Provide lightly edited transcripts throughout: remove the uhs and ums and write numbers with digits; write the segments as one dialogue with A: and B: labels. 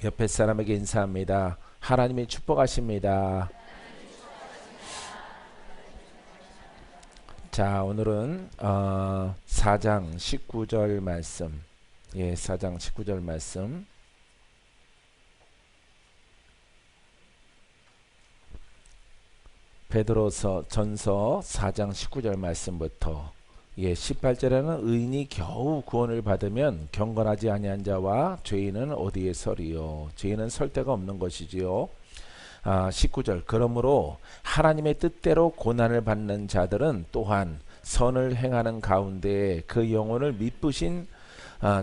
A: 옆에 사람에게 인사합니다. 하나님이 축복하십니다. 자, 오늘은 4장 19절 말씀. 4장 19절 말씀. 베드로서 전서 4장 19절 말씀부터 18절에는 의인이 겨우 구원을 받으면 경건하지 아니한 자와 죄인은 어디에 서리요. 죄인은 설 데가 없는 것이지요. 19절 그러므로 하나님의 뜻대로 고난을 받는 자들은 또한 선을 행하는 가운데 그 영혼을 미쁘신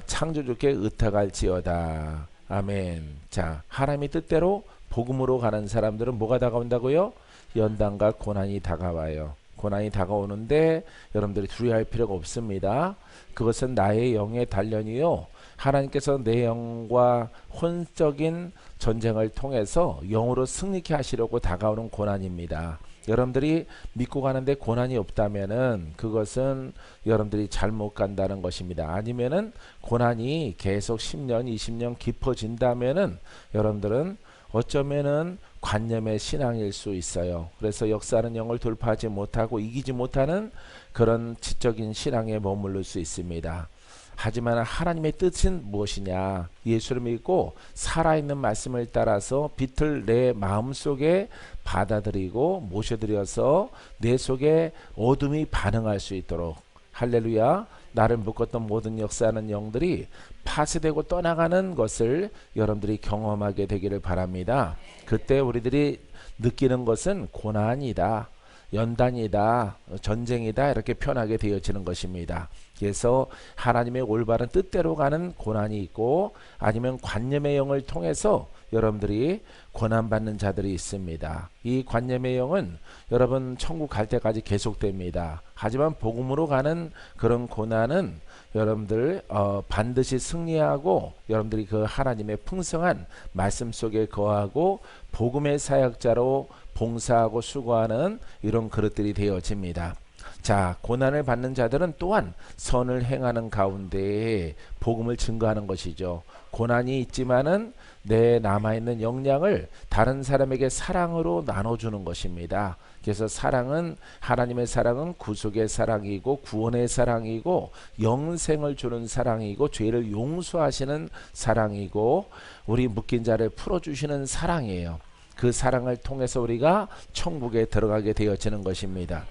A: 창조주께 의탁할지어다. 아멘. 자, 하나님의 뜻대로 복음으로 가는 사람들은 뭐가 다가온다고요? 연단과 고난이 다가와요. 고난이 다가오는데 여러분들이 두려워할 필요가 없습니다. 그것은 나의 영의 단련이요. 하나님께서 내 영과 혼적인 전쟁을 통해서 영으로 승리케 하시려고 다가오는 고난입니다. 여러분들이 믿고 가는데 고난이 없다면은 그것은 여러분들이 잘못 간다는 것입니다. 아니면은 고난이 계속 10년, 20년 깊어진다면은 여러분들은 어쩌면은 관념의 신앙일 수 있어요. 그래서 역사하는 영을 돌파하지 못하고 이기지 못하는 그런 지적인 신앙에 머무를 수 있습니다. 하지만 하나님의 뜻은 무엇이냐? 예수를 믿고 살아있는 말씀을 따라서 빛을 내 마음속에 받아들이고 모셔드려서 내 속에 어둠이 반응할 수 있도록, 할렐루야, 나를 묶었던 모든 역사하는 영들이 파쇄되고 떠나가는 것을 여러분들이 경험하게 되기를 바랍니다. 그때 우리들이 느끼는 것은 고난이다, 연단이다, 전쟁이다, 이렇게 표현하게 되어지는 것입니다. 그래서 하나님의 올바른 뜻대로 가는 고난이 있고, 아니면 관념의 영을 통해서 여러분들이 고난받는 자들이 있습니다. 이 관념의 영은 여러분 천국 갈 때까지 계속됩니다. 하지만 복음으로 가는 그런 고난은 여러분들 반드시 승리하고, 여러분들이 그 하나님의 풍성한 말씀 속에 거하고 복음의 사역자로 봉사하고 수고하는 이런 그릇들이 되어집니다. 자, 고난을 받는 자들은 또한 선을 행하는 가운데 복음을 증거하는 것이죠. 고난이 있지만은 내 남아있는 역량을 다른 사람에게 사랑으로 나눠주는 것입니다. 그래서 사랑은, 하나님의 사랑은 구속의 사랑이고 구원의 사랑이고 영생을 주는 사랑이고 죄를 용서하시는 사랑이고 우리 묶인 자를 풀어주시는 사랑이에요. 그 사랑을 통해서 우리가 천국에 들어가게 되어지는 것입니다.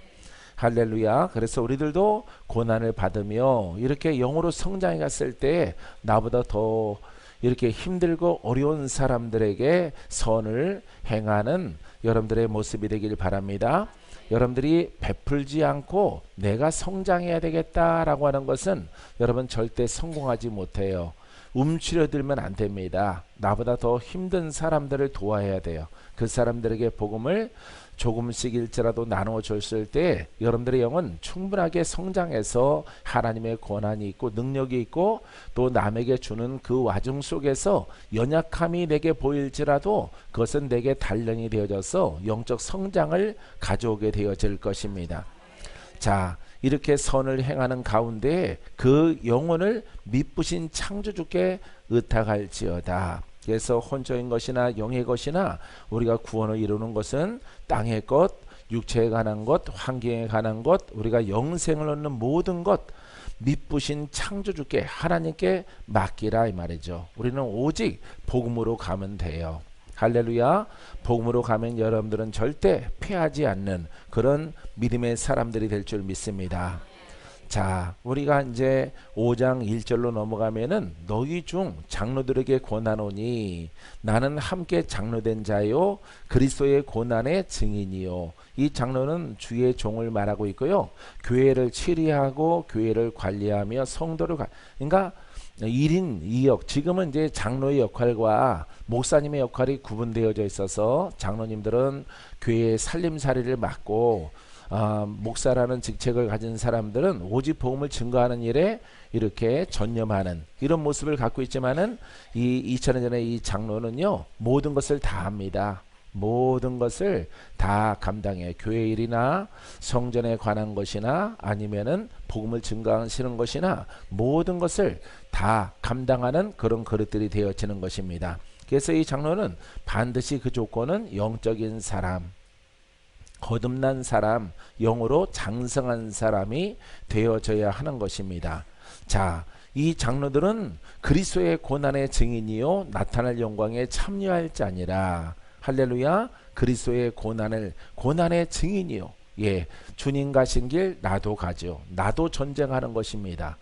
A: 할렐루야. 그래서 우리들도 고난을 받으며 이렇게 영으로 성장해 갔을 때 나보다 더 이렇게 힘들고 어려운 사람들에게 선을 행하는 여러분들의 모습이 되길 바랍니다. 여러분들이 베풀지 않고 내가 성장해야 되겠다라고 하는 것은 여러분 절대 성공하지 못해요. 움츠려들면 안 됩니다. 나보다 더 힘든 사람들을 도와야 돼요. 그 사람들에게 복음을 조금씩일지라도 나누어 줬을 때 여러분들의 영은 충분하게 성장해서 하나님의 권한이 있고 능력이 있고 또 남에게 주는 그 와중 속에서 연약함이 내게 보일지라도 그것은 내게 단련이 되어져서 영적 성장을 가져오게 되어질 것입니다. 자, 이렇게 선을 행하는 가운데 그 영혼을 미쁘신 창조주께 의탁할지어다. 그래서 혼적인 것이나 영의 것이나 우리가 구원을 이루는 것은 땅의 것, 육체에 관한 것, 환경에 관한 것, 우리가 영생을 얻는 모든 것 미쁘신 창조주께 하나님께 맡기라 이 말이죠. 우리는 오직 복음으로 가면 돼요. 할렐루야. 복음으로 가면 여러분들은 절대 패하지 않는 그런 믿음의 사람들이 될 줄 믿습니다. 자, 우리가 이제 5장 1절로 넘어가면은 너희 중 장로들에게 권하노니 나는 함께 장로된 자요 그리스도의 고난의 증인이요. 이 장로는 주의 종을 말하고 있고요. 교회를 치리하고 교회를 관리하며 성도를 그러니까 1인 2역, 지금은 이제 장로의 역할과 목사님의 역할이 구분되어져 있어서 장로님들은 교회의 살림살이를 맡고 목사라는 직책을 가진 사람들은 오직 복음을 증거하는 일에 이렇게 전념하는 이런 모습을 갖고 있지만은 이 2000년 전에 이 장로는요 모든 것을 다 합니다. 모든 것을 다 감당해. 교회 일이나 성전에 관한 것이나 아니면은 복음을 증거하시는 것이나 모든 것을 다 감당하는 그런 그릇들이 되어지는 것입니다. 그래서 이 장로는 반드시 그 조건은 영적인 사람, 거듭난 사람, 영으로 장성한 사람이 되어져야 하는 것입니다. 자, 이 장로들은 그리스도의 고난의 증인이요 나타날 영광에 참여할 자니라. 할렐루야. 그리스도의 고난의 증인이요. 예, 주님 가신 길 나도 가죠. 나도 전쟁하는 것입니다.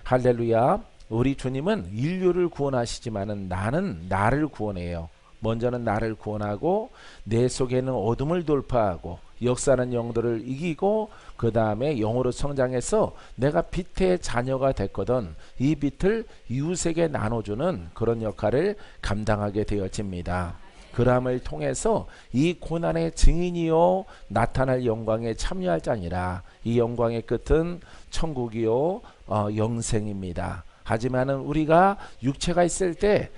A: 할렐루야. 우리 주님은 인류를 구원하시지만은 나는 나를 구원해요. 먼저는 나를 구원하고 내 속에 있는 어둠을 돌파하고 역사하는 영들을 이기고 그 다음에 영으로 성장해서 내가 빛의 자녀가 됐거든 이 빛을 이웃에게 나눠주는 그런 역할을 감당하게 되어집니다. 그람을 통해서 이 고난의 증인이요 나타날 영광에 참여할 자니라. 이 영광의 끝은 천국이요 영생입니다. 하지만은 우리가 육체가 있을 때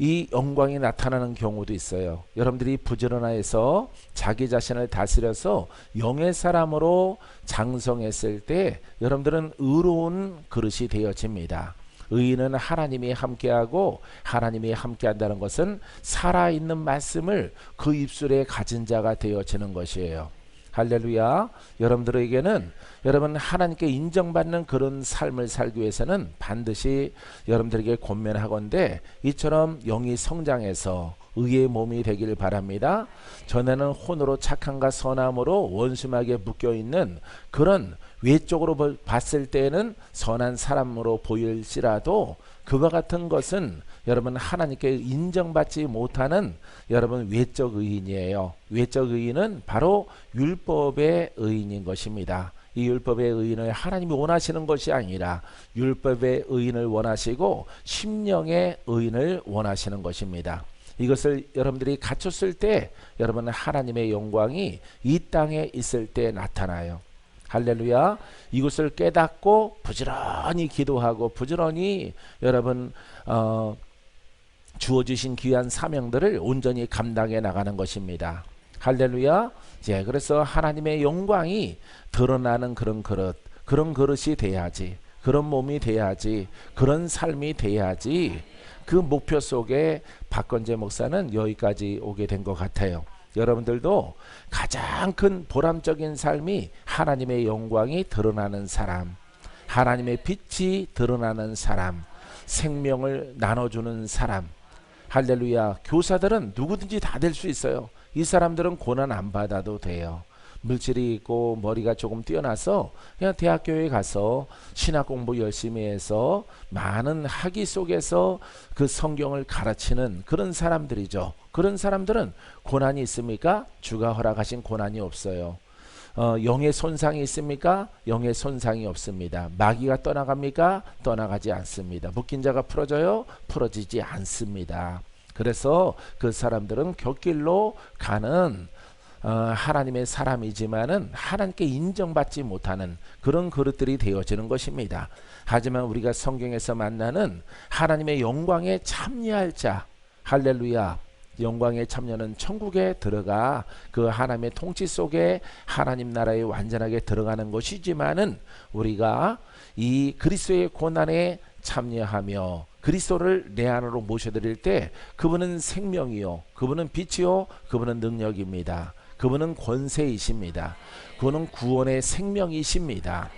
A: 이 영광이 나타나는 경우도 있어요. 여러분들이 부지런해서 자기 자신을 다스려서 영의 사람으로 장성했을 때 여러분들은 의로운 그릇이 되어집니다. 의인은 하나님이 함께하고 하나님이 함께한다는 것은 살아있는 말씀을 그 입술에 가진 자가 되어지는 것이에요. 할렐루야. 여러분들에게는 여러분 하나님께 인정받는 그런 삶을 살기 위해서는 반드시 여러분들에게 권면하건대 이처럼 영이 성장해서 의의 몸이 되길 바랍니다. 전에는 혼으로 착함과 선함으로 원수막에 묶여있는 그런 외적으로 봤을 때는 선한 사람으로 보일지라도 그와 같은 것은 여러분 하나님께 인정받지 못하는 여러분 외적 의인이에요. 외적 의인은 바로 율법의 의인인 것입니다. 이 율법의 의인을 하나님이 원하시는 것이 아니라 율법의 의인을 원하시고 심령의 의인을 원하시는 것입니다. 이것을 여러분들이 갖췄을 때 여러분은 하나님의 영광이 이 땅에 있을 때 나타나요. 할렐루야. 이것을 깨닫고 부지런히 기도하고 부지런히 여러분 주어주신 귀한 사명들을 온전히 감당해 나가는 것입니다. 할렐루야. 예, 그래서 하나님의 영광이 드러나는 그런 그릇이 돼야지, 그런 몸이 돼야지, 그런 삶이 돼야지. 그 목표 속에 박건재 목사는 여기까지 오게 된 것 같아요. 여러분들도 가장 큰 보람적인 삶이 하나님의 영광이 드러나는 사람, 하나님의 빛이 드러나는 사람, 생명을 나눠주는 사람. 할렐루야. 교사들은 누구든지 다 될 수 있어요. 이 사람들은 고난 안 받아도 돼요. 물질이 있고 머리가 조금 뛰어나서 그냥 대학교에 가서 신학 공부 열심히 해서 많은 학위 속에서 그 성경을 가르치는 그런 사람들이죠. 그런 사람들은 고난이 있습니까? 주가 허락하신 고난이 없어요. 영의 손상이 있습니까? 영의 손상이 없습니다. 마귀가 떠나갑니까? 떠나가지 않습니다. 묶인 자가 풀어져요? 풀어지지 않습니다. 그래서 그 사람들은 곁길로 가는 하나님의 사람이지만은 하나님께 인정받지 못하는 그런 그릇들이 되어지는 것입니다. 하지만 우리가 성경에서 만나는 하나님의 영광에 참여할 자, 할렐루야. 영광의 참여는 천국에 들어가 그 하나님의 통치 속에 하나님 나라에 완전하게 들어가는 것이지만은 우리가 이 그리스도의 고난에 참여하며 그리스도를 내 안으로 모셔드릴 때 그분은 생명이요, 그분은 빛이요, 그분은 능력입니다. 그분은 권세이십니다. 그분은 구원의 생명이십니다.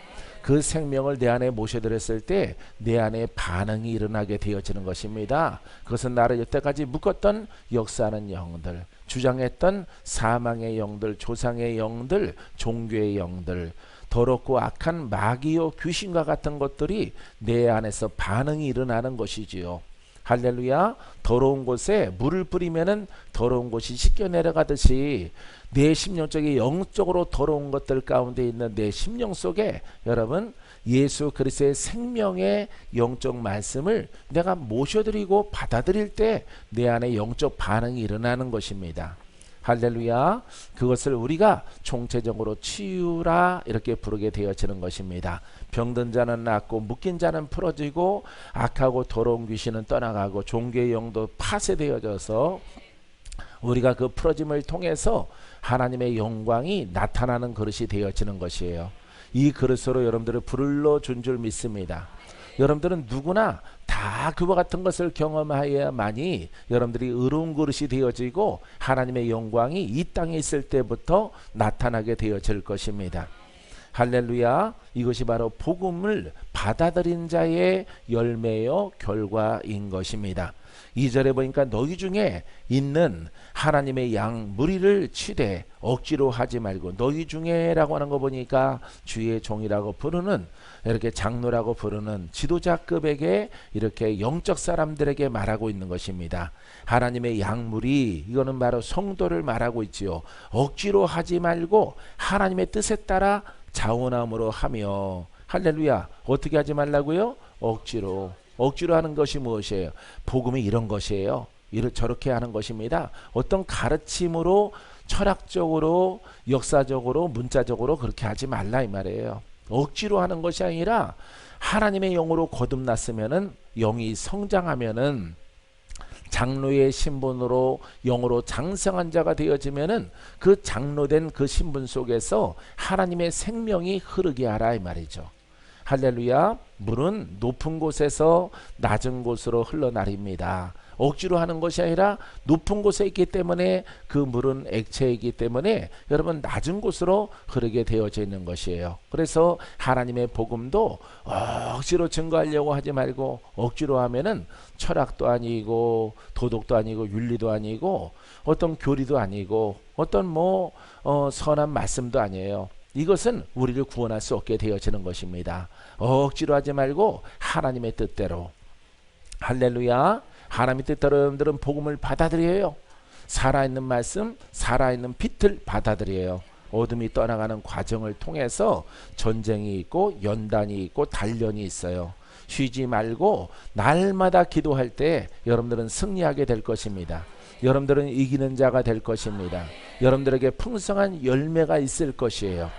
A: 그 생명을 내 안에 모셔드렸을 때 내 안에 반응이 일어나게 되어지는 것입니다. 그것은 나를 여태까지 묶었던 역사하는 영들, 주장했던 사망의 영들, 조상의 영들, 종교의 영들, 더럽고 악한 마귀요 귀신과 같은 것들이 내 안에서 반응이 일어나는 것이지요. 할렐루야. 더러운 곳에 물을 뿌리면은 더러운 곳이 씻겨 내려가듯이 내 심령적인 영적으로 더러운 것들 가운데 있는 내 심령 속에 여러분 예수 그리스도의 생명의 영적 말씀을 내가 모셔드리고 받아들일 때 내 안에 영적 반응이 일어나는 것입니다. 할렐루야. 그것을 우리가 총체적으로 치유라 이렇게 부르게 되어지는 것입니다. 병든 자는 낫고 묶인 자는 풀어지고 악하고 더러운 귀신은 떠나가고 종교의 영도 파쇄되어져서 우리가 그 풀어짐을 통해서 하나님의 영광이 나타나는 그릇이 되어지는 것이에요. 이 그릇으로 여러분들을 불러 준 줄 믿습니다. 여러분들은 누구나 다 그와 같은 것을 경험하여야만이 여러분들이 의로운 그릇이 되어지고 하나님의 영광이 이 땅에 있을 때부터 나타나게 되어질 것입니다. 할렐루야. 이것이 바로 복음을 받아들인 자의 열매요 결과인 것입니다. 2절에 보니까 너희 중에 있는 하나님의 양 무리를 치되 억지로 하지 말고, 너희 중에 라고 하는 거 보니까 주의 종이라고 부르는, 이렇게 장로라고 부르는 지도자급에게 이렇게 영적 사람들에게 말하고 있는 것입니다. 하나님의 양무리, 이거는 바로 성도를 말하고 있지요. 억지로 하지 말고 하나님의 뜻에 따라 자원함으로 하며, 할렐루야. 어떻게 하지 말라고요? 억지로. 억지로 하는 것이 무엇이에요? 복음이 이런 것이에요. 저렇게 하는 것입니다. 어떤 가르침으로 철학적으로 역사적으로 문자적으로 그렇게 하지 말라 이 말이에요. 억지로 하는 것이 아니라 하나님의 영으로 거듭났으면은, 영이 성장하면은, 장로의 신분으로 영으로 장성한 자가 되어지면은 그 장로된 그 신분 속에서 하나님의 생명이 흐르게 하라 이 말이죠. 할렐루야. 물은 높은 곳에서 낮은 곳으로 흘러나립니다. 억지로 하는 것이 아니라 높은 곳에 있기 때문에 그 물은 액체이기 때문에 여러분 낮은 곳으로 흐르게 되어져 있는 것이에요. 그래서 하나님의 복음도 억지로 증거하려고 하지 말고, 억지로 하면은 철학도 아니고 도덕도 아니고 윤리도 아니고 어떤 교리도 아니고 어떤 선한 말씀도 아니에요. 이것은 우리를 구원할 수 없게 되어지는 것입니다. 억지로 하지 말고 하나님의 뜻대로. 할렐루야. 하나님의 뜻대로 여러분들은 복음을 받아들여요. 살아있는 말씀, 살아있는 빛을 받아들여요. 어둠이 떠나가는 과정을 통해서 전쟁이 있고 연단이 있고 단련이 있어요. 쉬지 말고 날마다 기도할 때 여러분들은 승리하게 될 것입니다. 여러분들은 이기는 자가 될 것입니다. 여러분들에게 풍성한 열매가 있을 것이에요.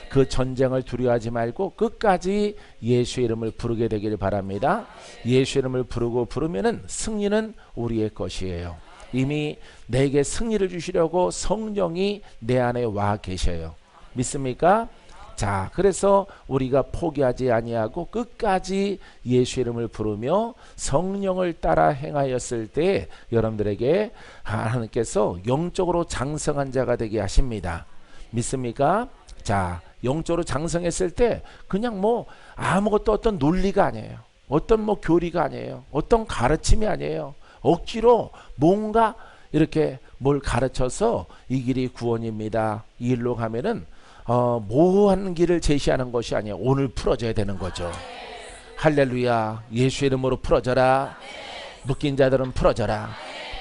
A: 그 전쟁을 두려워하지 말고 끝까지 예수의 이름을 부르게 되기를 바랍니다. 예수의 이름을 부르면은 승리는 우리의 것이에요. 이미 내게 승리를 주시려고 성령이 내 안에 와 계셔요. 믿습니까? 자, 그래서 우리가 포기하지 아니하고 끝까지 예수 이름을 부르며 성령을 따라 행하였을 때 여러분들에게 하나님께서 영적으로 장성한 자가 되게 하십니다. 믿습니까? 자, 영적으로 장성했을 때 그냥 아무것도 어떤 논리가 아니에요. 어떤 교리가 아니에요. 어떤 가르침이 아니에요. 억지로 뭔가 이렇게 뭘 가르쳐서 이 길이 구원입니다. 이 일로 가면은 모호한 길을 제시하는 것이 아니에요. 오늘 풀어져야 되는 거죠. 할렐루야. 예수 이름으로 풀어져라. 묶인 자들은 풀어져라.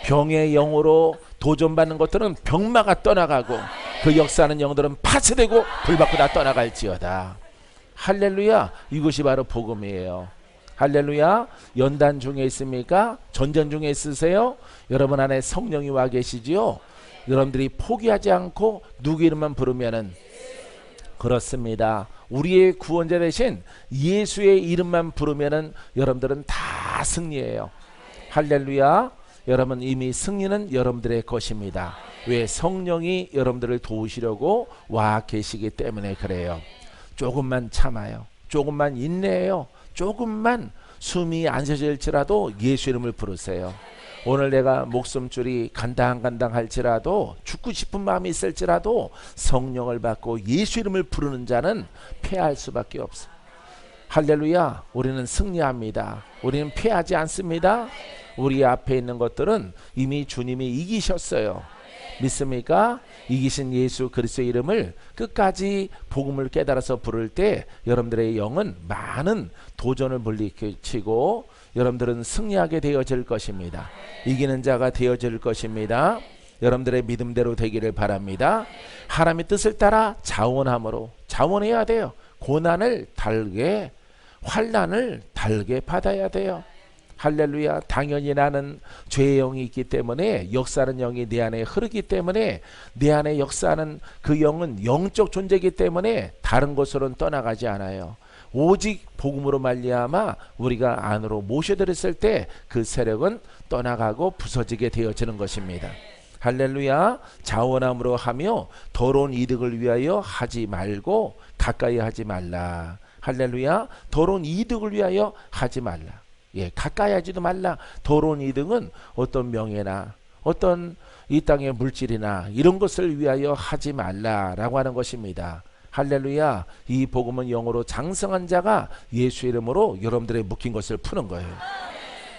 A: 병의 영으로 도전받는 것들은 병마가 떠나가고 그 역사하는 영들은 파쇄되고 불받고 다 떠나갈지어다. 할렐루야. 이것이 바로 복음이에요. 할렐루야. 연단 중에 있습니까? 전쟁 중에 있으세요? 여러분 안에 성령이 와 계시지요? 여러분들이 포기하지 않고 누구 이름만 부르면은, 그렇습니다. 우리의 구원자 대신 예수의 이름만 부르면은 여러분들은 다 승리해요. 할렐루야. 여러분 이미 승리는 여러분들의 것입니다. 왜? 성령이 여러분들을 도우시려고 와 계시기 때문에 그래요. 조금만 참아요. 조금만 인내해요. 조금만 숨이 안 쉬어질지라도 예수 이름을 부르세요. 오늘 내가 목숨줄이 간당간당할지라도 죽고 싶은 마음이 있을지라도 성령을 받고 예수 이름을 부르는 자는 패할 수밖에 없어요. 할렐루야. 우리는 승리합니다. 우리는 패하지 않습니다. 우리 앞에 있는 것들은 이미 주님이 이기셨어요. 믿습니까? 이기신 예수 그리스도의 이름을 끝까지 복음을 깨달아서 부를 때 여러분들의 영은 많은 도전을 물리치고 여러분들은 승리하게 되어질 것입니다. 이기는 자가 되어질 것입니다. 여러분들의 믿음대로 되기를 바랍니다. 하나님의 뜻을 따라 자원함으로, 자원해야 돼요. 고난을 달게, 환난을 달게 받아야 돼요. 할렐루야. 당연히 나는 죄의 영이 있기 때문에, 역사하는 영이 내 안에 흐르기 때문에, 내 안에 역사하는 그 영은 영적 존재이기 때문에 다른 곳으로는 떠나가지 않아요. 오직 복음으로 말미암아 우리가 안으로 모셔들였을 때 그 세력은 떠나가고 부서지게 되어지는 것입니다. 할렐루야. 자원함으로 하며 더러운 이득을 위하여 하지 말고 가까이 하지 말라. 할렐루야. 더러운 이득을 위하여 하지 말라. 예, 가까이 하지도 말라. 더러운 이득은 어떤 명예나 어떤 이 땅의 물질이나 이런 것을 위하여 하지 말라라고 하는 것입니다. 할렐루야. 이 복음은 영어로 장성한 자가 예수 이름으로 여러분들의 묶인 것을 푸는 거예요.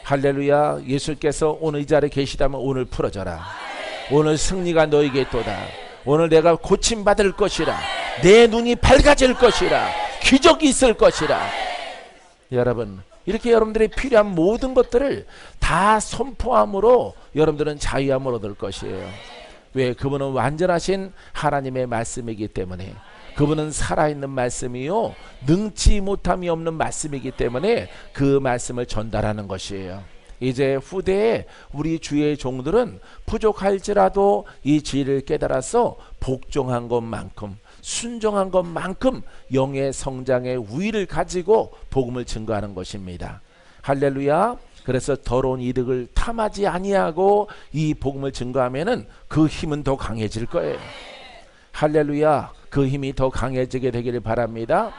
A: 할렐루야. 예수께서 오늘 이 자리에 계시다면 오늘 풀어져라. 오늘 승리가 너에게 있도다. 오늘 내가 고침받을 것이라. 내 눈이 밝아질 것이라. 기적이 있을 것이라. 여러분, 이렇게 여러분들이 필요한 모든 것들을 다 선포함으로 여러분들은 자유함을 얻을 것이에요. 왜? 그분은 완전하신 하나님의 말씀이기 때문에, 그분은 살아있는 말씀이요 능치 못함이 없는 말씀이기 때문에 그 말씀을 전달하는 것이에요. 이제 후대에 우리 주의 종들은 부족할지라도 이 진리를 깨달아서 복종한 것만큼, 순종한 것만큼 영의 성장의 우위를 가지고 복음을 증거하는 것입니다. 할렐루야. 그래서 더러운 이득을 탐하지 아니하고 이 복음을 증거하면은 그 힘은 더 강해질 거예요. 할렐루야. 그 힘이 더 강해지게 되기를 바랍니다.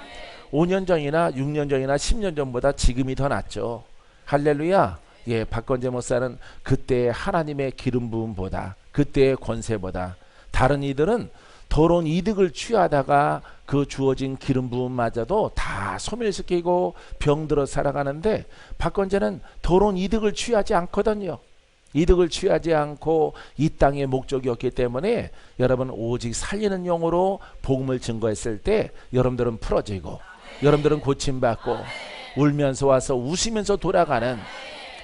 A: 5년 전이나 6년 전이나 10년 전보다 지금이 더 낫죠. 할렐루야. 예, 박건재 목사는 그때의 하나님의 기름 부음보다, 그때의 권세보다, 다른 이들은 더러운 이득을 취하다가 그 주어진 기름 부음마저도 다 소멸시키고 병들어 살아가는데, 박건재는 더러운 이득을 취하지 않거든요. 이득을 취하지 않고 이 땅의 목적이 없기 때문에 여러분 오직 살리는 영으로 복음을 증거했을 때 여러분들은 풀어지고, 여러분들은 고침받고, 울면서 와서 웃으면서 돌아가는,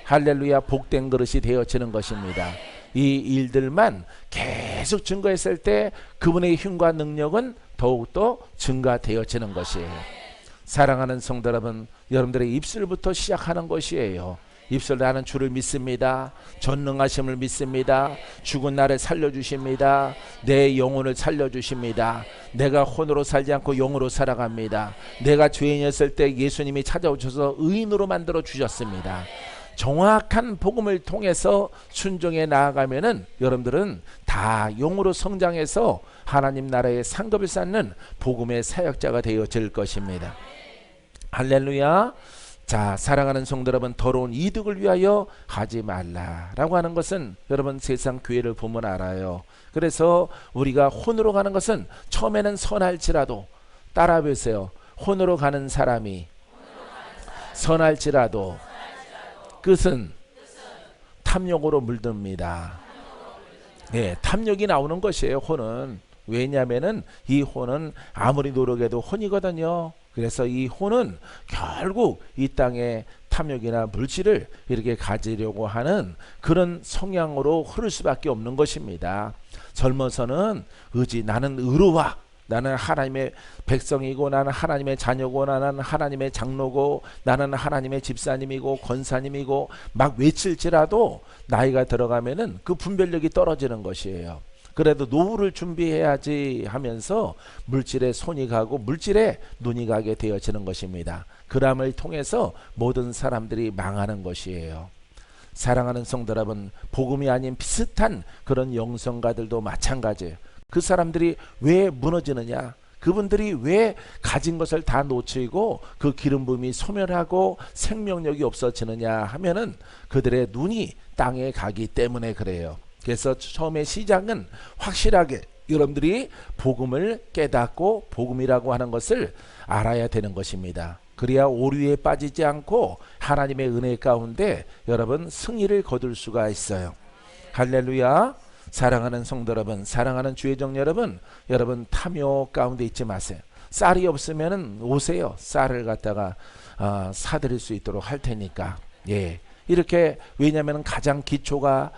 A: 할렐루야, 복된 그릇이 되어지는 것입니다. 이 일들만 계속 증거했을 때 그분의 힘과 능력은 더욱더 증가되어지는 것이에요. 사랑하는 성도 여러분, 여러분들의 입술부터 시작하는 것이에요. 입술 나는 주를 믿습니다. 전능하심을 믿습니다. 죽은 나를 살려주십니다. 내 영혼을 살려주십니다. 내가 혼으로 살지 않고 영으로 살아갑니다. 내가 죄인이었을 때 예수님이 찾아오셔서 의인으로 만들어 주셨습니다. 정확한 복음을 통해서 순종해 나아가면은 여러분들은 다 영으로 성장해서 하나님 나라의 상급을 쌓는 복음의 사역자가 되어질 것입니다. 할렐루야. 자, 사랑하는 성도 여러분, 더러운 이득을 위하여 하지 말라라고 하는 것은 여러분 세상 교회를 보면 알아요. 그래서 우리가 혼으로 가는 것은 처음에는 선할지라도, 따라 보세요. 혼으로 가는 사람이 선할지라도 끝은 탐욕으로 물듭니다. 네, 탐욕이 나오는 것이에요. 혼은. 왜냐하면은 이 혼은 아무리 노력해도 혼이거든요. 그래서 이 혼은 결국 이 땅의 탐욕이나 물질을 이렇게 가지려고 하는 그런 성향으로 흐를 수밖에 없는 것입니다. 젊어서는 의지, 나는 의로와, 나는 하나님의 백성이고, 나는 하나님의 자녀고, 나는 하나님의 장로고, 나는 하나님의 집사님이고 권사님이고 막 외칠지라도 나이가 들어가면은 그 분별력이 떨어지는 것이에요. 그래도 노후를 준비해야지 하면서 물질에 손이 가고 물질에 눈이 가게 되어지는 것입니다. 그람을 통해서 모든 사람들이 망하는 것이에요. 사랑하는 성도 여러분, 복음이 아닌 비슷한 그런 영성가들도 마찬가지예요. 그 사람들이 왜 무너지느냐? 그분들이 왜 가진 것을 다 놓치고 그 기름 부음이 소멸하고 생명력이 없어지느냐 하면은 그들의 눈이 땅에 가기 때문에 그래요. 그래서 처음에 시작은 확실하게 여러분들이 복음을 깨닫고 복음이라고 하는 것을 알아야 되는 것입니다. 그래야 오류에 빠지지 않고 하나님의 은혜 가운데 여러분 승리를 거둘 수가 있어요. 할렐루야. 사랑하는 성도 여러분, 사랑하는 주의 종 여러분, 여러분 탐욕 가운데 있지 마세요. 쌀이 없으면 오세요. 쌀을 갖다가 사드릴 수 있도록 할 테니까. 예, 이렇게, 왜냐하면 가장 기초가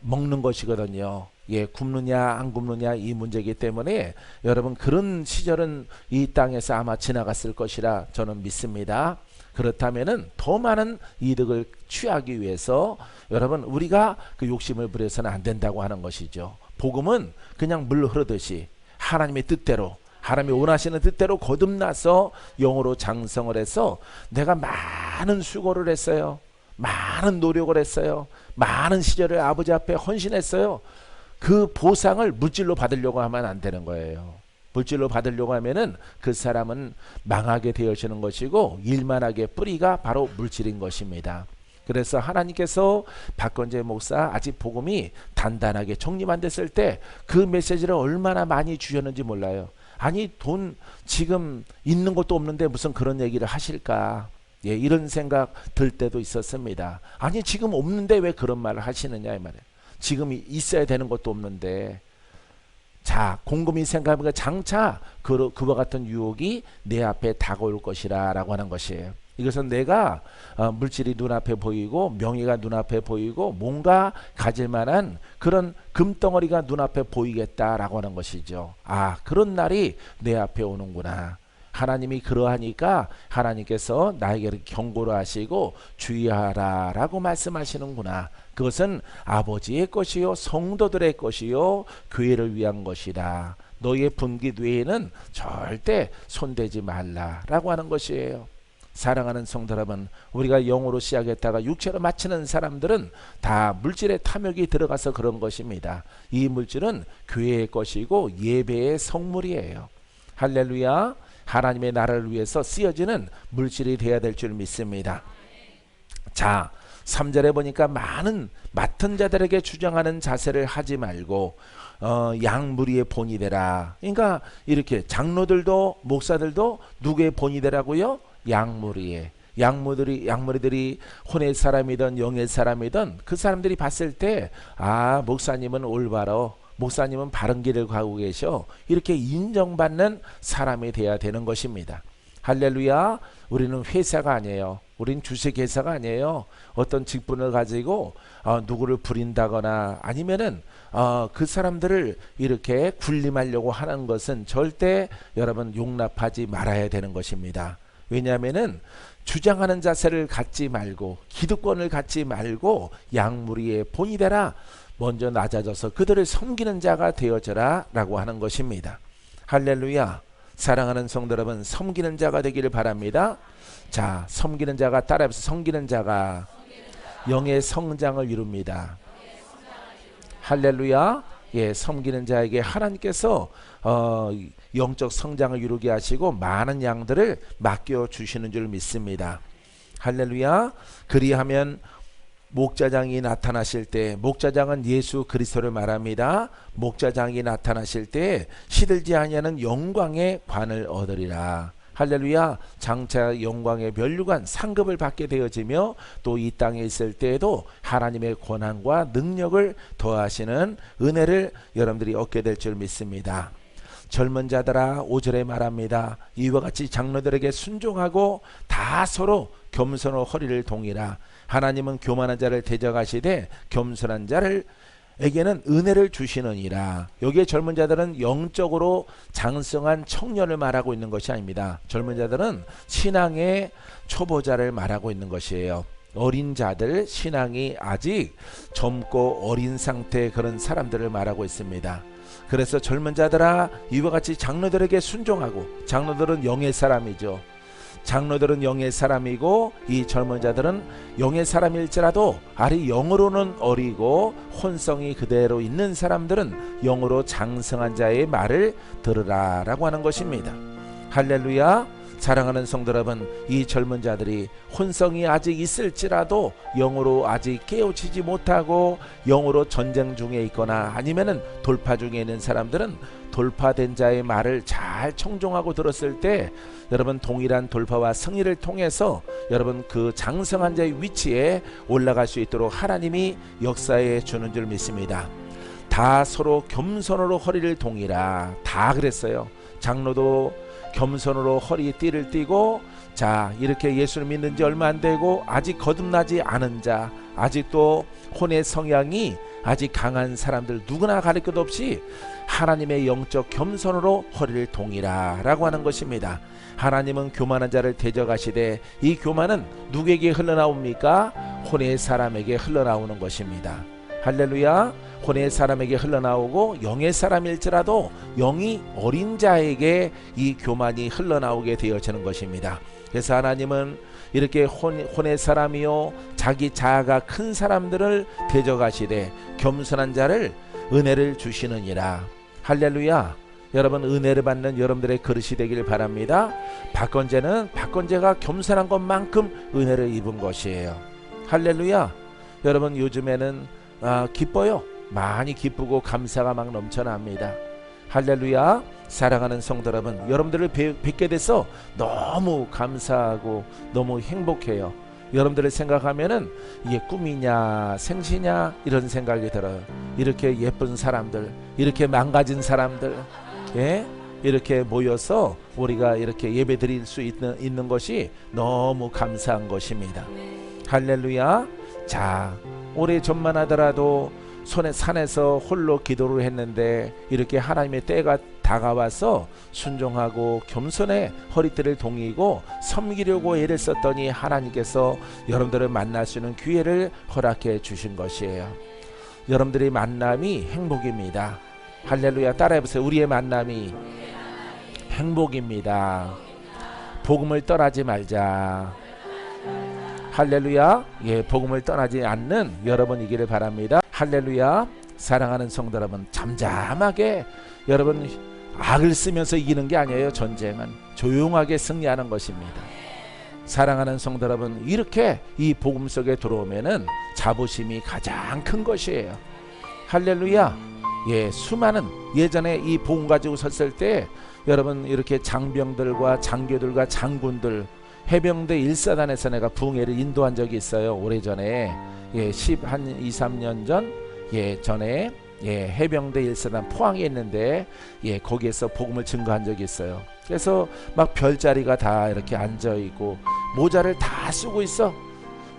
A: 먹는 것이거든요. 예, 굶느냐 안 굶느냐 이 문제이기 때문에 여러분 그런 시절은 이 땅에서 아마 지나갔을 것이라 저는 믿습니다. 그렇다면은 더 많은 이득을 취하기 위해서 여러분 우리가 그 욕심을 부려서는 안 된다고 하는 것이죠. 복음은 그냥 물 흐르듯이 하나님의 뜻대로, 하나님이 원하시는 뜻대로 거듭나서 영으로 장성을 해서 내가 많은 수고를 했어요. 많은 노력을 했어요. 많은 시절을 아버지 앞에 헌신했어요. 그 보상을 물질로 받으려고 하면 안 되는 거예요. 물질로 받으려고 하면은 그 사람은 망하게 되어지는 것이고 일만하게 뿌리가 바로 물질인 것입니다. 그래서 하나님께서 박건재 목사 아직 복음이 단단하게 정립 안 됐을 때 그 메시지를 얼마나 많이 주셨는지 몰라요. 아니 돈 지금 있는 것도 없는데 무슨 그런 얘기를 하실까? 예, 이런 생각 들 때도 있었습니다. 아니 지금 없는데 왜 그런 말을 하시느냐 이 말이에요. 지금 있어야 되는 것도 없는데. 자, 곰곰이 생각하면 장차 그와 같은 유혹이 내 앞에 다가올 것이라 라고 하는 것이에요. 이것은 내가 물질이 눈앞에 보이고 명예가 눈앞에 보이고 뭔가 가질 만한 그런 금덩어리가 눈앞에 보이겠다라고 하는 것이죠. 아, 그런 날이 내 앞에 오는구나. 하나님이 그러하니까 하나님께서 나에게 경고를 하시고 주의하라 라고 말씀하시는구나. 그것은 아버지의 것이요 성도들의 것이요 교회를 위한 것이다. 너의 분깃 외에는 절대 손대지 말라라고 하는 것이에요. 사랑하는 성도 여러분, 우리가 영으로 시작했다가 육체로 마치는 사람들은 다 물질의 탐욕이 들어가서 그런 것입니다. 이 물질은 교회의 것이고 예배의 성물이에요. 할렐루야. 하나님의 나라를 위해서 쓰여지는 물질이 되어야 될 줄 믿습니다. 자, 3절에 보니까 많은 맡은 자들에게 주장하는 자세를 하지 말고 양무리의 본이 되라. 그러니까 이렇게 장로들도 목사들도 누구의 본이 되라고요? 양무리의. 양무리들이 혼의 사람이든 영의 사람이든 그 사람들이 봤을 때 아, 목사님은 올바로, 목사님은 바른 길을 가고 계셔, 이렇게 인정받는 사람이 돼야 되는 것입니다. 할렐루야. 우리는 회사가 아니에요. 우린 주식회사가 아니에요. 어떤 직분을 가지고 누구를 부린다거나 아니면은 그 사람들을 이렇게 군림하려고 하는 것은 절대 여러분 용납하지 말아야 되는 것입니다. 왜냐하면은 주장하는 자세를 갖지 말고 기득권을 갖지 말고 양무리의 본이 되라. 먼저 낮아져서 그들을 섬기는 자가 되어져라 라고 하는 것입니다. 할렐루야. 사랑하는 성도 여러분, 섬기는 자가 되기를 바랍니다. 자, 섬기는 자가 따라해서 섬기는 자가 영의 성장을 이룹니다. 할렐루야. 예, 섬기는 자에게 하나님께서 영적 성장을 이루게 하시고 많은 양들을 맡겨 주시는 줄 믿습니다. 할렐루야. 그리하면 목자장이 나타나실 때, 목자장은 예수 그리스도를 말합니다. 목자장이 나타나실 때 시들지 아니하는 영광의 관을 얻으리라. 할렐루야. 장차 영광의 면류관 상급을 받게 되어지며 또 이 땅에 있을 때에도 하나님의 권한과 능력을 더하시는 은혜를 여러분들이 얻게 될 줄 믿습니다. 젊은 자들아, 5절에 말합니다. 이와 같이 장로들에게 순종하고 다 서로 겸손으로 허리를 동이라. 하나님은 교만한 자를 대적하시되 겸손한 자를 에게는 은혜를 주시느니라. 여기에 젊은 자들은 영적으로 장성한 청년을 말하고 있는 것이 아닙니다. 젊은 자들은 신앙의 초보자를 말하고 있는 것이에요. 어린 자들, 신앙이 아직 젊고 어린 상태의 그런 사람들을 말하고 있습니다. 그래서 젊은 자들아, 이와 같이 장로들에게 순종하고, 장로들은 영의 사람이죠. 장로들은 영의 사람이고 이 젊은 자들은 영의 사람일지라도 아직 영으로는 어리고 혼성이 그대로 있는 사람들은 영으로 장성한 자의 말을 들으라 라고 하는 것입니다. 할렐루야. 사랑하는 성도 여러분, 이 젊은 자들이 혼성이 아직 있을지라도 영으로 아직 깨우치지 못하고 영으로 전쟁 중에 있거나 아니면은 돌파 중에 있는 사람들은 돌파된 자의 말을 잘 청종하고 들었을 때 여러분 동일한 돌파와 승리를 통해서 여러분 그 장성한 자의 위치에 올라갈 수 있도록 하나님이 역사해 주는 줄 믿습니다. 다 서로 겸손으로 허리를 동이라. 다 그랬어요. 장로도 겸손으로 허리띠를 띠고, 자, 이렇게 예수를 믿는 지 얼마 안 되고 아직 거듭나지 않은 자, 아직도 혼의 성향이 아직 강한 사람들 누구나 가릴 것 없이 하나님의 영적 겸손으로 허리를 동이라 라고 하는 것입니다. 하나님은 교만한 자를 대적하시되 이 교만은 누구에게 흘러나옵니까? 혼의 사람에게 흘러나오는 것입니다. 할렐루야. 혼의 사람에게 흘러나오고 영의 사람일지라도 영이 어린 자에게 이 교만이 흘러나오게 되어지는 것입니다. 그래서 하나님은 이렇게 혼의 사람이요 자기 자아가 큰 사람들을 대적하시되 겸손한 자를 은혜를 주시느니라. 할렐루야. 여러분, 은혜를 받는 여러분들의 그릇이 되길 바랍니다. 박건재는 박건재가 겸손한 것만큼 은혜를 입은 것이에요. 할렐루야. 여러분, 요즘에는 기뻐요. 많이 기쁘고 감사가 막 넘쳐납니다. 할렐루야. 사랑하는 성도 여러분, 여러분들을 뵙게 돼서 너무 감사하고 너무 행복해요. 여러분들을 생각하면은 이게 꿈이냐 생시냐 이런 생각이 들어요. 이렇게 예쁜 사람들, 이렇게 망가진 사람들, 예? 이렇게 모여서 우리가 이렇게 예배 드릴 수 있는 것이 너무 감사한 것입니다. 할렐루야. 자, 올해 전만 하더라도 산에서 홀로 기도를 했는데 이렇게 하나님의 때가 다가와서 순종하고 겸손해 허리띠를 동이고 섬기려고 애를 썼더니 하나님께서 여러분들을 만날 수 있는 기회를 허락해 주신 것이에요. 여러분들의 만남이 행복입니다. 할렐루야. 따라해보세요. 우리의 만남이 행복입니다. 복음을 떠나지 말자. 할렐루야. 예, 복음을 떠나지 않는 여러분이기를 바랍니다. 할렐루야. 사랑하는 성도 여러분, 잠잠하게 여러분, 악을 쓰면서 이기는 게 아니에요. 전쟁은 조용하게 승리하는 것입니다. 사랑하는 성도 여러분, 이렇게 이 복음 속에 들어오면은 자부심이 가장 큰 것이에요. 할렐루야. 예, 수많은 예전에 이 복음 가지고 섰을 때 여러분, 이렇게 장병들과 장교들과 장군들, 해병대 1사단에서 내가 부흥회를 인도한 적이 있어요. 오래전에. 예, 2, 3년 전, 예, 전에, 예, 해병대 1사단 포항에 있는데, 예, 거기에서 복음을 증거한 적이 있어요. 그래서 막 별자리가 다 이렇게 앉아 있고 모자를 다 쓰고 있어.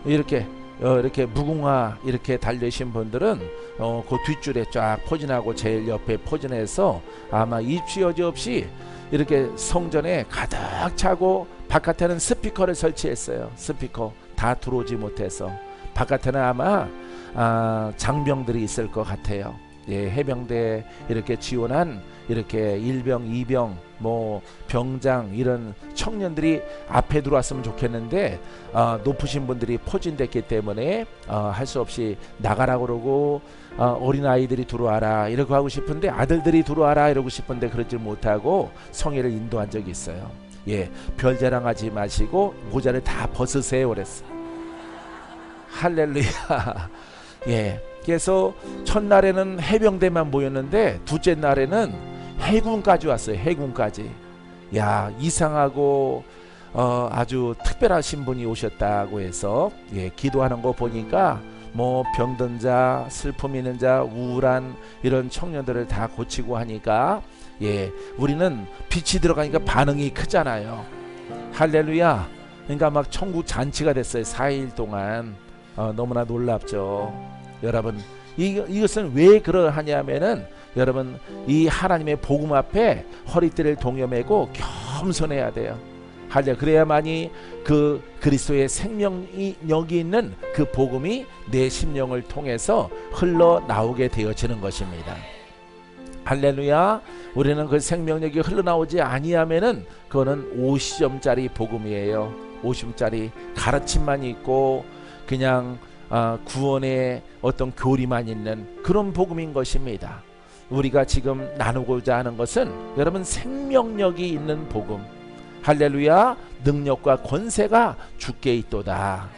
A: 이렇게 무궁화 이렇게 달리신 분들은 그 뒷줄에 쫙 포진하고 제일 옆에 포진해서 아마 입시 여지 없이 이렇게 성전에 가득 차고, 바깥에는 스피커를 설치했어요. 스피커 다 들어오지 못해서 바깥에는 아마 장병들이 있을 것 같아요. 예, 해병대 이렇게 지원한 이렇게 1병, 2병, 뭐 병장 이런 청년들이 앞에 들어왔으면 좋겠는데 높으신 분들이 포진됐기 때문에 할 수 없이 나가라고 그러고 어린 아이들이 들어와라 이러고 하고 싶은데, 아들들이 들어와라 이러고 싶은데 그러지 못하고 성회를 인도한 적이 있어요. 예, 별 자랑하지 마시고 모자를 다 벗으세요 그랬어. 할렐루야. 예, 그래서 첫날에는 해병대만 모였는데 둘째 날에는 해군까지 왔어요. 해군까지. 야, 이상하고 아주 특별하신 분이 오셨다고 해서, 예, 기도하는 거 보니까 뭐 병든 자, 슬픔 있는 자, 우울한 이런 청년들을 다 고치고 하니까, 예, 우리는 빛이 들어가니까 반응이 크잖아요. 할렐루야. 그러니까 막 천국 잔치가 됐어요. 4일 동안. 너무나 놀랍죠. 여러분, 이것은 왜 그러하냐면은, 여러분, 이 하나님의 복음 앞에 허리띠를 동여매고 겸손해야 돼요. 할렐루야. 그래야만이 그 그리스도의 생명력이 있는 그 복음이 내 심령을 통해서 흘러나오게 되어지는 것입니다. 할렐루야. 우리는 그 생명력이 흘러나오지 아니하면은 그거는 50점짜리 복음이에요. 50점짜리 가르침만 있고 그냥 구원의 어떤 교리만 있는 그런 복음인 것입니다. 우리가 지금 나누고자 하는 것은 여러분, 생명력이 있는 복음. 할렐루야. 능력과 권세가 주께 있도다.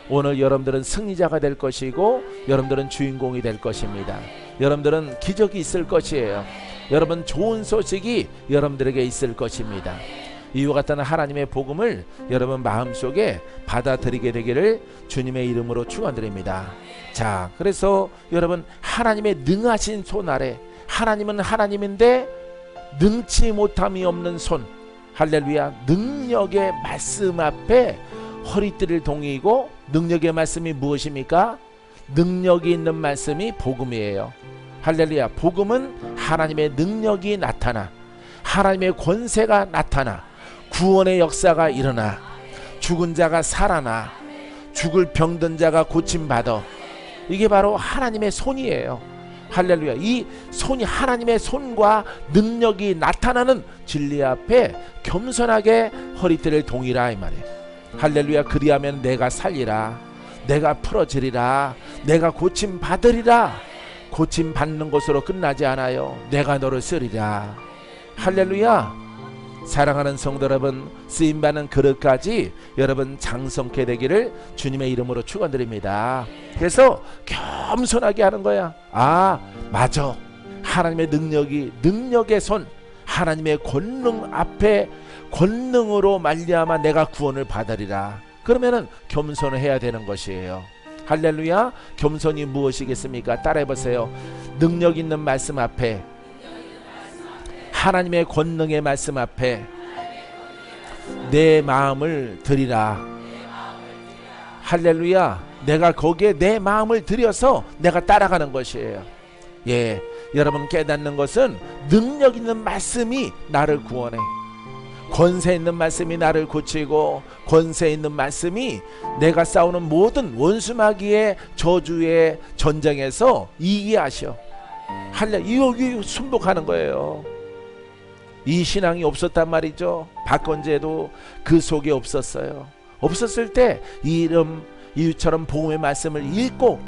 A: 오늘 여러분들은 승리자가 될 것이고 여러분들은 주인공이 될 것입니다. 여러분들은 기적이 있을 것이에요. 여러분, 좋은 소식이 여러분들에게 있을 것입니다. 이와 같은 하나님의 복음을 여러분 마음속에 받아들이게 되기를 주님의 이름으로 축원드립니다. 자, 그래서 여러분, 하나님의 능하신 손 아래, 하나님은 하나님인데 능치 못함이 없는 손, 할렐루야. 능력의 말씀 앞에 허리띠를 동이고, 능력의 말씀이 무엇입니까? 능력이 있는 말씀이 복음이에요. 할렐루야. 복음은 하나님의 능력이 나타나, 하나님의 권세가 나타나, 구원의 역사가 일어나, 죽은 자가 살아나, 죽을 병든 자가 고침받아. 이게 바로 하나님의 손이에요. 할렐루야. 이 손이, 하나님의 손과 능력이 나타나는 진리 앞에 겸손하게 허리띠를 동이라 이 말이에요. 할렐루야. 그리하면 내가 살리라, 내가 풀어지리라, 내가 고침받으리라. 고침 받는 것으로 끝나지 않아요. 내가 너를 쓰리라. 할렐루야. 사랑하는 성도 여러분, 쓰임받는 그릇까지 여러분 장성케 되기를 주님의 이름으로 축원드립니다. 그래서 겸손하게 하는 거야. 아, 맞아. 하나님의 능력의 손, 하나님의 권능 앞에 권능으로 말미암아 내가 구원을 받으리라. 그러면은 겸손을 해야 되는 것이에요. 할렐루야. 겸손이 무엇이겠습니까? 따라해보세요. 능력 있는 말씀 앞에, 하나님의 권능의 말씀 앞에 내 마음을 드리라. 할렐루야. 내가 거기에 내 마음을 들여서 내가 따라가는 것이에요. 예, 여러분 깨닫는 것은 능력 있는 말씀이 나를 구원해. 권세 있는 말씀이 나를 고치고, 권세 있는 말씀이 내가 싸우는 모든 원수마귀의 저주의 전쟁에서 이기게 하셔. 할렐루야. 이거 순복하는 거예요. 이 신앙이 없었단 말이죠. 박건재도 그 속에 없었어요. 없었을 때 이처럼 복음의 말씀을 읽고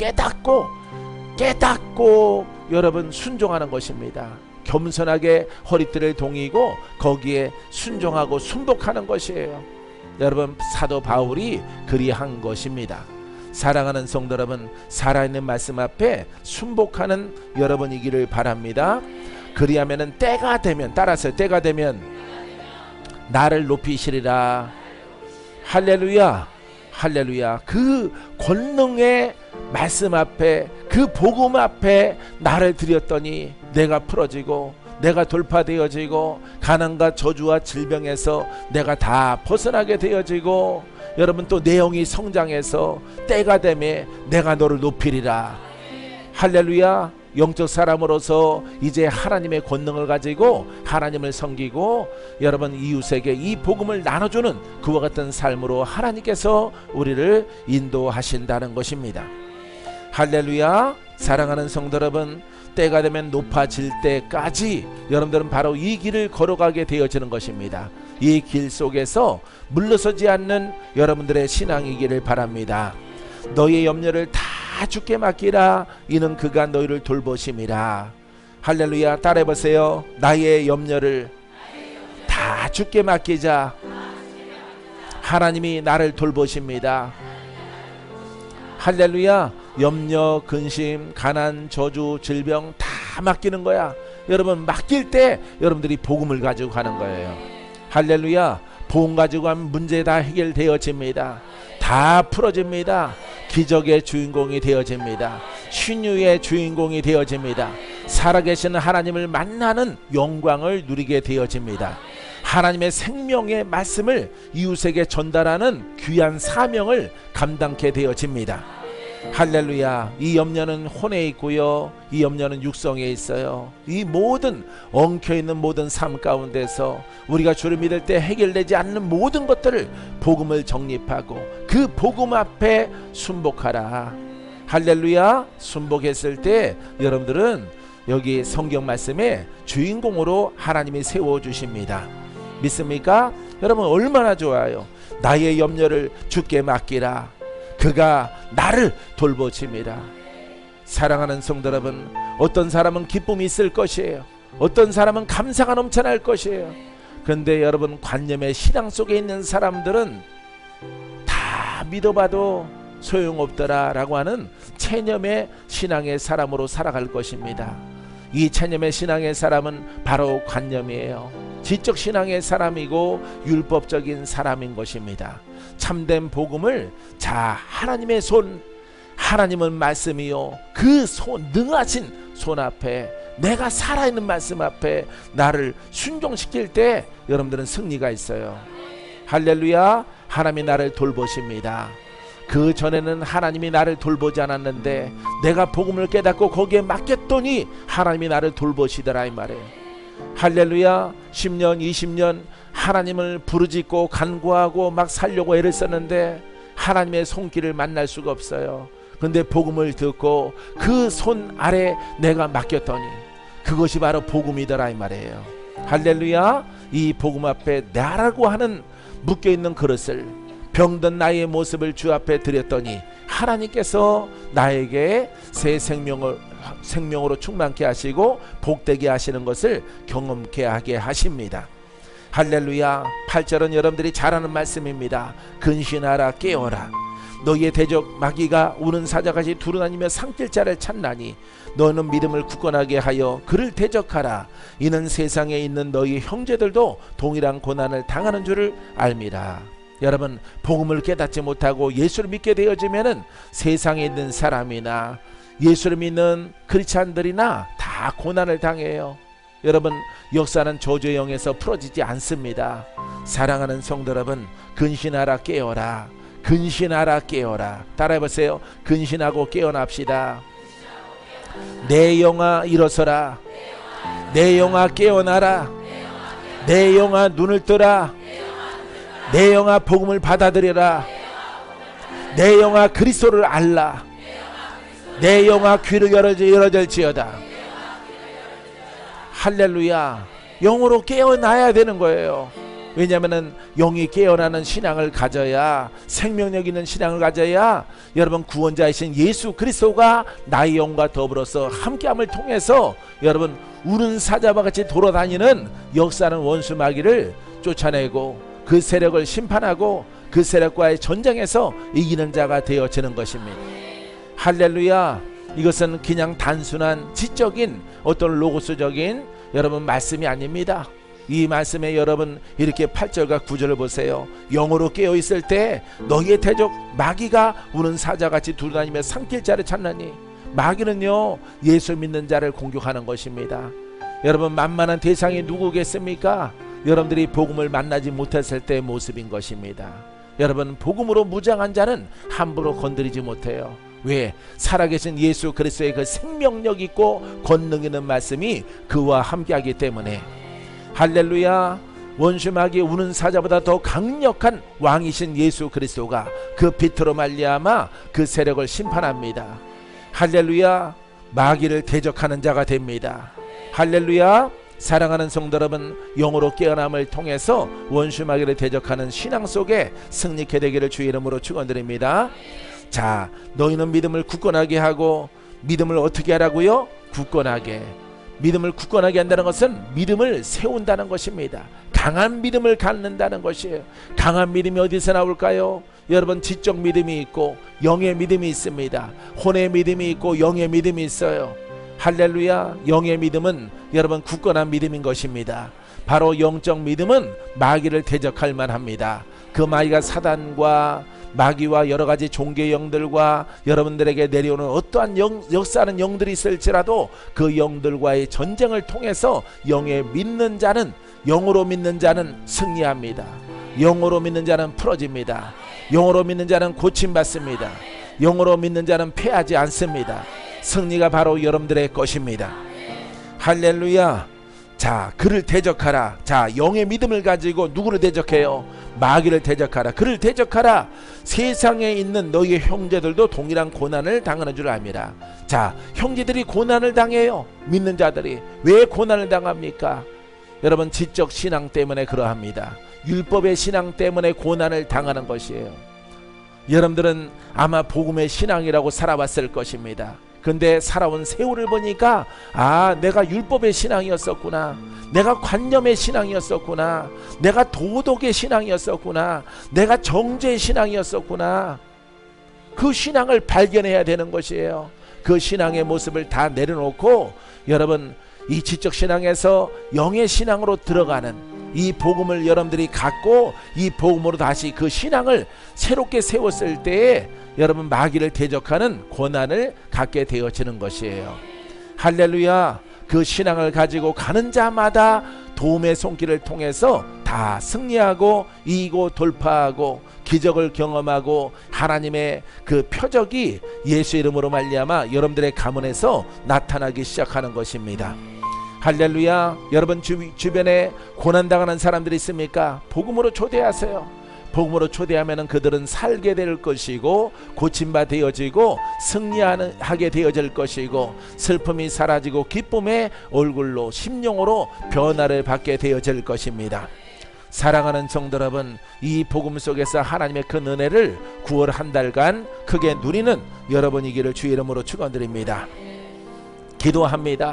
A: 깨닫고 여러분 순종하는 것입니다. 겸손하게 허리띠를 동이고 거기에 순종하고 순복하는 것이에요. 여러분 사도 바울이 그리한 것입니다. 사랑하는 성도 여러분, 살아있는 말씀 앞에 순복하는 여러분이기를 바랍니다. 그리하면은 때가 되면, 따라서 때가 되면 나를 높이시리라. 할렐루야. 할렐루야. 그 권능의 말씀 앞에, 그 복음 앞에 나를 드렸더니 내가 풀어지고, 내가 돌파되어지고, 가난과 저주와 질병에서 내가 다 벗어나게 되어지고, 여러분 또 내용이 성장해서 때가 되면 내가 너를 높이리라. 할렐루야. 영적 사람으로서 이제 하나님의 권능을 가지고 하나님을 섬기고 여러분 이웃에게 이 복음을 나눠주는 그와 같은 삶으로 하나님께서 우리를 인도하신다는 것입니다. 할렐루야. 사랑하는 성도 여러분, 때가 되면 높아질 때까지 여러분들은 바로 이 길을 걸어가게 되어지는 것입니다. 이 길 속에서 물러서지 않는 여러분들의 신앙이기를 바랍니다. 너의 염려를 다 주께 맡기라. 이는 그가 너희를 돌보심이라. 할렐루야. 따라해보세요. 나의 염려를 다 주께 맡기자. 하나님이 나를 돌보십니다. 할렐루야. 염려, 근심, 가난, 저주, 질병 다 맡기는 거야. 여러분 맡길 때 여러분들이 복음을 가지고 가는 거예요. 할렐루야. 복음 가지고 가면 문제 다 해결되어집니다. 다 풀어집니다. 기적의 주인공이 되어집니다. 신유의 주인공이 되어집니다. 살아계시는 하나님을 만나는 영광을 누리게 되어집니다. 하나님의 생명의 말씀을 이웃에게 전달하는 귀한 사명을 감당케 되어집니다. 할렐루야. 이 염려는 혼에 있고요, 이 염려는 육성에 있어요. 이 모든 엉켜있는 모든 삶 가운데서 우리가 주를 믿을 때 해결되지 않는 모든 것들을 복음을 정립하고 그 복음 앞에 순복하라. 할렐루야. 순복했을 때 여러분들은 여기 성경 말씀에 주인공으로 하나님이 세워주십니다. 믿습니까? 여러분 얼마나 좋아요. 나의 염려를 주께 맡기라. 그가 나를 돌보심이라. 사랑하는 성도 여러분, 어떤 사람은 기쁨이 있을 것이에요. 어떤 사람은 감사가 넘쳐날 것이에요. 그런데 여러분 관념의 신앙 속에 있는 사람들은 다 믿어봐도 소용없더라 라고 하는 체념의 신앙의 사람으로 살아갈 것입니다. 이 체념의 신앙의 사람은 바로 관념이에요. 지적 신앙의 사람이고 율법적인 사람인 것입니다. 참된 복음을 하나님의 손, 하나님은 말씀이요, 그 손, 능하신 손 앞에, 내가 살아있는 말씀 앞에 나를 순종시킬 때 여러분들은 승리가 있어요. 할렐루야. 하나님이 나를 돌보십니다. 그 전에는 하나님이 나를 돌보지 않았는데 내가 복음을 깨닫고 거기에 맡겼더니 하나님이 나를 돌보시더라 이 말이에요. 할렐루야. 10년 20년 하나님을 부르짖고 간구하고 막 살려고 애를 썼는데 하나님의 손길을 만날 수가 없어요. 근데 복음을 듣고 그 손 아래 내가 맡겼더니 그것이 바로 복음이더라 이 말이에요. 할렐루야. 이 복음 앞에 나라고 하는 묶여있는 그릇을, 병든 나의 모습을 주 앞에 드렸더니 하나님께서 나에게 새 생명을 생명으로 충만케 하시고 복되게 하시는 것을 경험케 하게 하십니다. 할렐루야. 8절은 여러분들이 잘 아는 말씀입니다. 근신하라 깨어라. 너희의 대적 마귀가 우는 사자같이 두루다니며 상뛸 자를 찾나니 너는 믿음을 굳건하게 하여 그를 대적하라. 이는 세상에 있는 너희 형제들도 동일한 고난을 당하는 줄을 알미라. 여러분, 복음을 깨닫지 못하고 예수를 믿게 되어지면은 세상에 있는 사람이나 예수를 믿는 크리스찬들이나 다 고난을 당해요. 여러분, 역사는 저주의 영에서 풀어지지 않습니다. 사랑하는 성도 여러분, 근신하라 깨어라. 근신하라 깨어라. 따라해보세요. 근신하고 깨어납시다. 내 영아 일어서라. 내 영아 깨어나라. 내 영아 눈을 뜨라. 내 영아 복음을 받아들여라. 내 영아 그리스도를 알라. 내 영아 귀를 열어질지어다. 할렐루야. 영으로 깨어나야 되는 거예요. 왜냐하면 영이 깨어나는 신앙을 가져야, 생명력 있는 신앙을 가져야 여러분 구원자이신 예수 그리스도가 나의 영과 더불어서 함께함을 통해서 여러분 우는 사자와 같이 돌아다니는 역사는 원수 마귀를 쫓아내고 그 세력을 심판하고 그 세력과의 전쟁에서 이기는 자가 되어지는 것입니다. 할렐루야. 이것은 그냥 단순한 지적인 어떤 로고스적인 여러분 말씀이 아닙니다. 이 말씀에 여러분 이렇게 8절과 9절을 보세요. 영으로 깨어있을 때 너희의 대적 마귀가 우는 사자같이 두루다니며 상뛸 자를 찾나니. 마귀는요 예수 믿는 자를 공격하는 것입니다. 여러분, 만만한 대상이 누구겠습니까? 여러분들이 복음을 만나지 못했을 때의 모습인 것입니다. 여러분, 복음으로 무장한 자는 함부로 건드리지 못해요. 왜? 살아계신 예수 그리스도의 그 생명력 있고 권능 있는 말씀이 그와 함께하기 때문에. 할렐루야. 원수 마귀 우는 사자보다 더 강력한 왕이신 예수 그리스도가 그 빛으로 말미암아 그 세력을 심판합니다. 할렐루야. 마귀를 대적하는 자가 됩니다. 할렐루야. 사랑하는 성도 여러분, 영으로 깨어남을 통해서 원수 마귀를 대적하는 신앙 속에 승리케 되기를 주의 이름으로 축원드립니다. 자, 너희는 믿음을 굳건하게 하고, 믿음을 어떻게 하라고요? 굳건하게. 믿음을 굳건하게 한다는 것은 믿음을 세운다는 것입니다. 강한 믿음을 갖는다는 것이에요. 강한 믿음이 어디서 나올까요? 여러분, 지적 믿음이 있고 영의 믿음이 있습니다. 혼의 믿음이 있고 영의 믿음이 있어요. 할렐루야. 영의 믿음은 여러분 굳건한 믿음인 것입니다. 바로 영적 믿음은 마귀를 대적할 만합니다. 그 마귀가 사단과 마귀와 여러가지 종교의 영들과 여러분들에게 내려오는 어떠한 역사하는 영들이 있을지라도 그 영들과의 전쟁을 통해서 영에 믿는 자는, 영으로 믿는 자는 승리합니다. 영으로 믿는 자는 풀어집니다. 영으로 믿는 자는 고침받습니다. 영으로 믿는 자는 패하지 않습니다. 승리가 바로 여러분들의 것입니다. 할렐루야. 자, 그를 대적하라. 자, 영의 믿음을 가지고 누구를 대적해요? 마귀를 대적하라. 그를 대적하라. 세상에 있는 너희의 형제들도 동일한 고난을 당하는 줄 압니다. 자, 형제들이 고난을 당해요. 믿는 자들이. 왜 고난을 당합니까? 여러분, 지적 신앙 때문에 그러합니다. 율법의 신앙 때문에 고난을 당하는 것이에요. 여러분들은 아마 복음의 신앙이라고 살아왔을 것입니다. 근데 살아온 세월을 보니까, 아, 내가 율법의 신앙이었었구나. 내가 관념의 신앙이었었구나. 내가 도덕의 신앙이었었구나. 내가 정죄의 신앙이었었구나. 그 신앙을 발견해야 되는 것이에요. 그 신앙의 모습을 다 내려놓고 여러분, 이 지적 신앙에서 영의 신앙으로 들어가는 이 복음을 여러분들이 갖고 이 복음으로 다시 그 신앙을 새롭게 세웠을 때에 여러분 마귀를 대적하는 권한을 갖게 되어지는 것이에요. 할렐루야. 그 신앙을 가지고 가는 자마다 도움의 손길을 통해서 다 승리하고 이기고 돌파하고 기적을 경험하고 하나님의 그 표적이 예수 이름으로 말미암아 여러분들의 가문에서 나타나기 시작하는 것입니다. 할렐루야. 여러분 주변에 고난당하는 사람들이 있습니까? 복음으로 초대하세요. 복음으로 초대하면 그들은 살게 될 것이고 고침바 되어지고 승리하게 되어질 것이고 슬픔이 사라지고 기쁨의 얼굴로 심령으로 변화를 받게 되어질 것입니다. 사랑하는 성도 여러분, 이 복음 속에서 하나님의 그 은혜를 9월 한 달간 크게 누리는 여러분이기를 주의 이름으로 축원드립니다. 기도합니다.